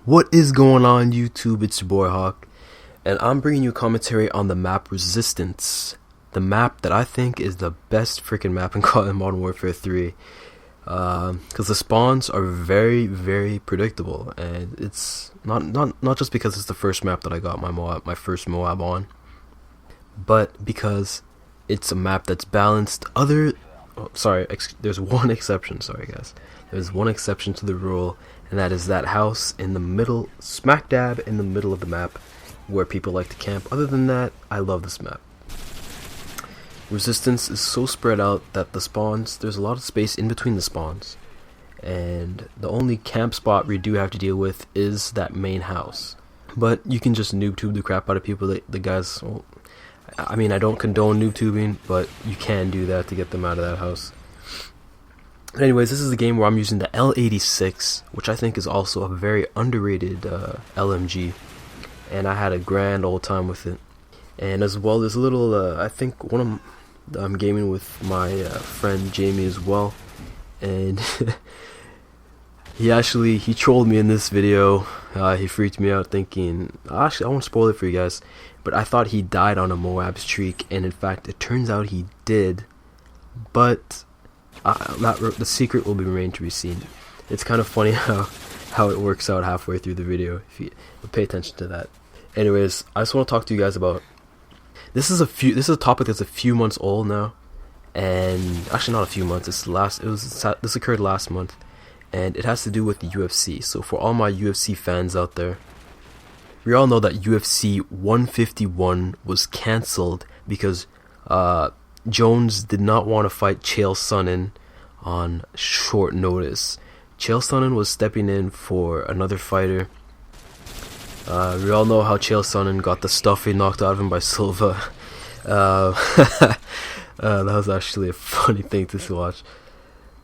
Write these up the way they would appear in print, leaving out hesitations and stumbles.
What is going on, YouTube? It's your boy Hawk, and I'm bringing you commentary on the map Resistance, the map that I think is the best freaking map in Modern Warfare 3, because the spawns are very, very predictable, and it's not just because it's the first map that I got my first Moab on, but because it's a map that's balanced. There's one exception. Sorry, guys. There's one exception to the rule, and that is that house in the middle, smack dab in the middle of the map, where people like to camp. Other than that, I love this map. Resistance is so spread out that the spawns, there's a lot of space in between the spawns, and the only camp spot we do have to deal with is that main house. But you can just noob tube the crap out of people. The guys, well, I mean, I don't condone noob tubing, but you can do that to get them out of that house. Anyways, this is a game where I'm using the L86, which I think is also a very underrated LMG, and I had a grand old time with it. And as well, there's a little, I think I'm gaming with my friend Jamie as well, and he trolled me in this video. He freaked me out thinking, actually I won't spoil it for you guys, but I thought he died on a Moab streak, and in fact it turns out he did, but the secret will remain to be seen. It's kind of funny how it works out halfway through the video, if you pay attention to that. Anyways, I just want to talk to you guys about this is a topic that's a few months old now, and actually not a few months. This occurred last month, and it has to do with the UFC. So for all my UFC fans out there, we all know that UFC 151 was cancelled because Jones did not want to fight Chael Sonnen on short notice. Chael Sonnen was stepping in for another fighter. We all know how Chael Sonnen got the stuffing knocked out of him by Silva. That was actually a funny thing to watch.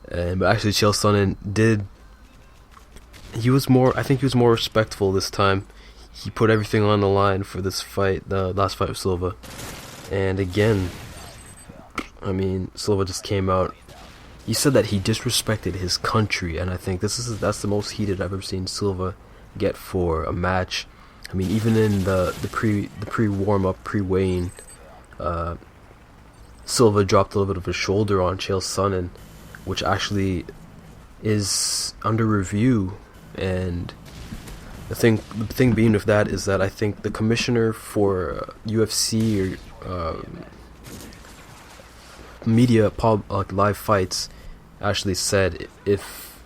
But actually, Chael Sonnen I think he was more respectful this time. He put everything on the line for this fight, the last fight with Silva. And again, I mean, Silva just came out. He said that he disrespected his country, and I think that's the most heated I've ever seen Silva get for a match. I mean, even in the pre warm up, pre weighing, Silva dropped a little bit of a shoulder on Chael Sonnen, which actually is under review. And the thing being with that is that I think the commissioner for UFC or media live fights actually said if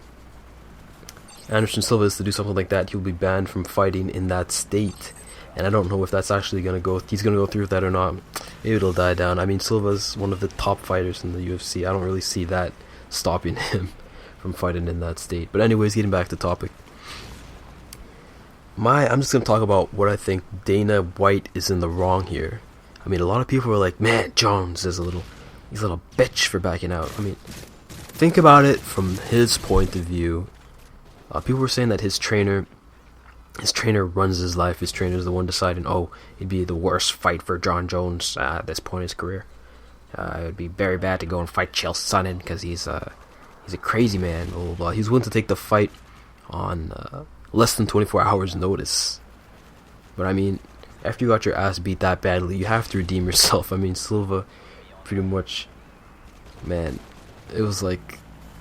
Anderson Silva is to do something like that, he'll be banned from fighting in that state. And I don't know if that's actually he's gonna go through with that or not. Maybe it'll die down. I mean, Silva's one of the top fighters in the UFC. I don't really see that stopping him from fighting in that state. But anyways, getting back to topic. I'm just gonna talk about what I think Dana White is in the wrong here. I mean, a lot of people are like, man, Jones is he's a little bitch for backing out. I mean, think about it from his point of view. People were saying that his trainer runs his life. His trainer is the one deciding, it'd be the worst fight for John Jones at this point in his career. It would be very bad to go and fight Chael Sonnen because he's a crazy man. Blah, blah, blah. He's willing to take the fight on less than 24 hours notice. But I mean, after you got your ass beat that badly, you have to redeem yourself. I mean, Silva pretty much, man, it was like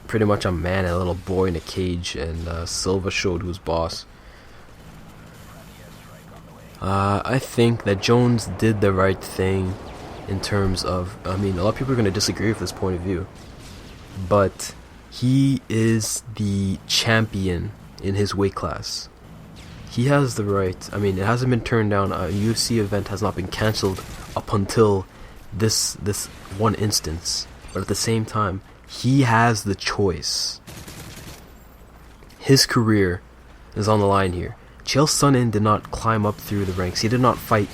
pretty much a man and a little boy in a cage, and Silva showed who's boss. I think that Jones did the right thing in terms of, I mean, a lot of people are going to disagree with this point of view, but he is the champion in his weight class. He has the right. I mean, it hasn't been turned down. A UFC event has not been cancelled up until this one instance, but at the same time, he has the choice. His career is on the line here. Chael Sonnen did not climb up through the ranks. He did not fight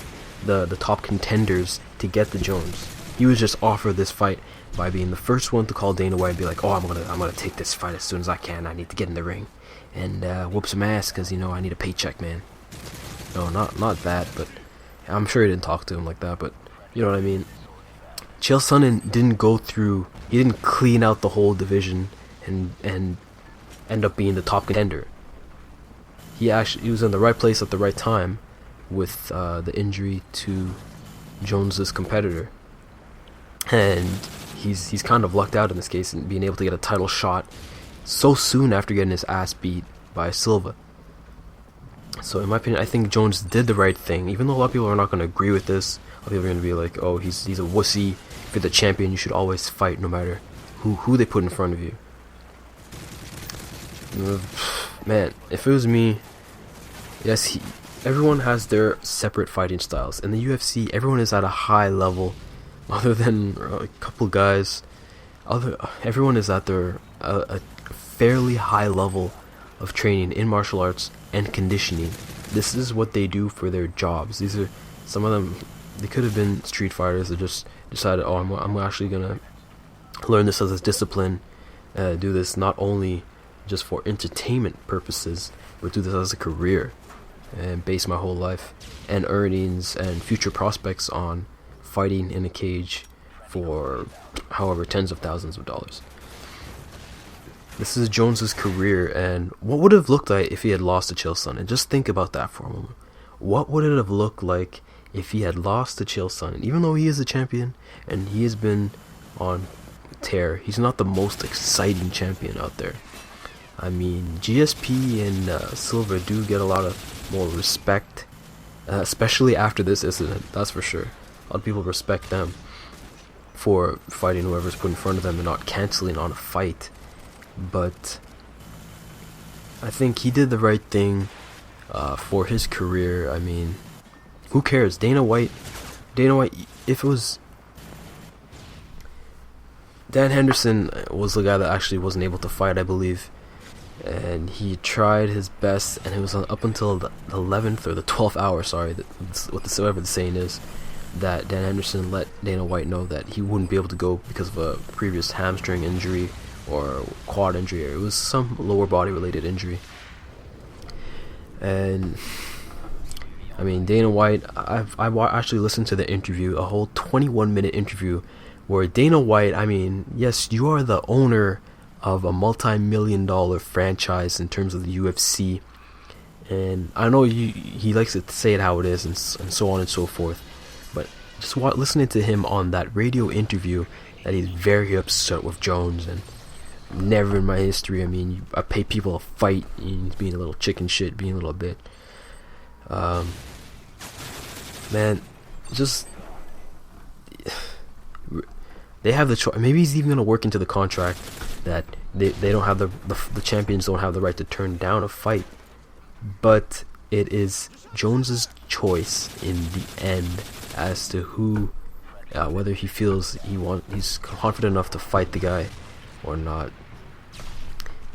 the top contenders to get the Jones. He was just offered this fight by being the first one to call Dana White and be like, I'm gonna take this fight as soon as I can. I need to get in the ring and whoop some ass because I need a paycheck, man. No, not that, but I'm sure he didn't talk to him like that, but you know what I mean. Chael Sonnen didn't go through. He didn't clean out the whole division and end up being the top contender. he was in the right place at the right time with the injury to Jones's competitor, and he's kind of lucked out in this case in being able to get a title shot so soon after getting his ass beat by Silva. So in my opinion, I think Jones did the right thing, even though a lot of people are not going to agree with this. A lot of people are going to be like, oh, he's a wussy. If you're the champion, you should always fight no matter who they put in front of you. Man, if it was me, yes, everyone has their separate fighting styles. In the UFC, everyone is at a high level, other than a couple guys. Everyone is at a fairly high level of training in martial arts and conditioning. This is what they do for their jobs. These are some of them. They could have been street fighters that just decided, oh, I'm actually gonna learn this as a discipline, do this not only just for entertainment purposes, but do this as a career, and base my whole life and earnings and future prospects on fighting in a cage for however tens of thousands of dollars. This is Jones's career, and what would it have looked like if he had lost to Chael Sonnen? And just think about that for a moment. What would it have looked like if he had lost to Chael Sonnen? Even though he is a champion and he has been on tear, he's not the most exciting champion out there. I mean, GSP and Silva do get a lot of more respect, especially after this incident, that's for sure. A lot of people respect them for fighting whoever's put in front of them and not canceling on a fight. But I think he did the right thing for his career. I mean, who cares? Dana White, if it was Dan Henderson was the guy that actually wasn't able to fight, I believe, and he tried his best, and it was up until the 11th or the 12th hour, whatever the saying is, that Dan Henderson let Dana White know that he wouldn't be able to go because of a previous hamstring injury or quad injury, or it was some lower body related injury. And I mean, Dana White, I actually listened to the interview, a whole 21-minute interview, where Dana White, I mean, yes, you are the owner of a multi-million-dollar franchise in terms of the UFC, and I know he likes to say it how it is, and so on and so forth, but just listening to him on that radio interview, that he's very upset with Jones, and never in my history, I mean, I pay people to fight, and he's being a little chicken shit, being a little bit, man, just, they have the choice. Maybe he's even going to work into the contract that they don't have the champions don't have the right to turn down a fight, but it is Jones's choice in the end as to who, whether he feels he's confident enough to fight the guy or not.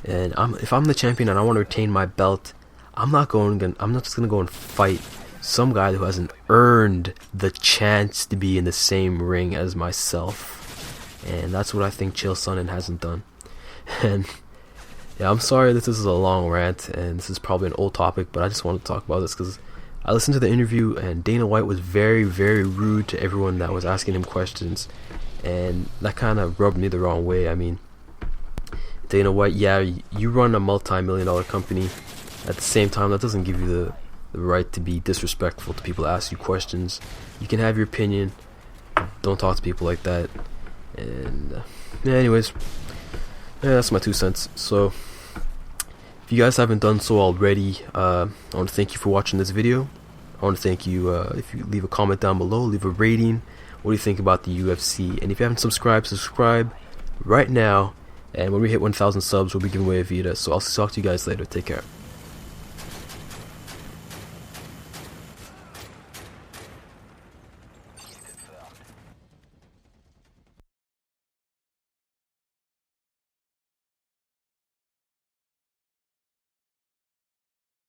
And if I'm the champion and I want to retain my belt, I'm not just gonna go and fight some guy who hasn't earned the chance to be in the same ring as myself. And that's what I think Chael Sonnen hasn't done. And yeah, I'm sorry this is a long rant, and this is probably an old topic, but I just wanted to talk about this because I listened to the interview, and Dana White was very, very rude to everyone that was asking him questions, and that kind of rubbed me the wrong way. I mean, Dana White, yeah, you run a multi-million-dollar company. At the same time, that doesn't give you the right to be disrespectful to people that ask you questions. You can have your opinion. Don't talk to people like that. And yeah, anyways, yeah, that's my 2 cents. So if you guys haven't done so already, I want to thank you for watching this video. I want to thank you if you leave a comment down below, leave a rating. What do you think about the UFC? And if you haven't subscribed, subscribe right now. And when we hit 1,000 subs, we'll be giving away a Vita. So I'll talk to you guys later. Take care.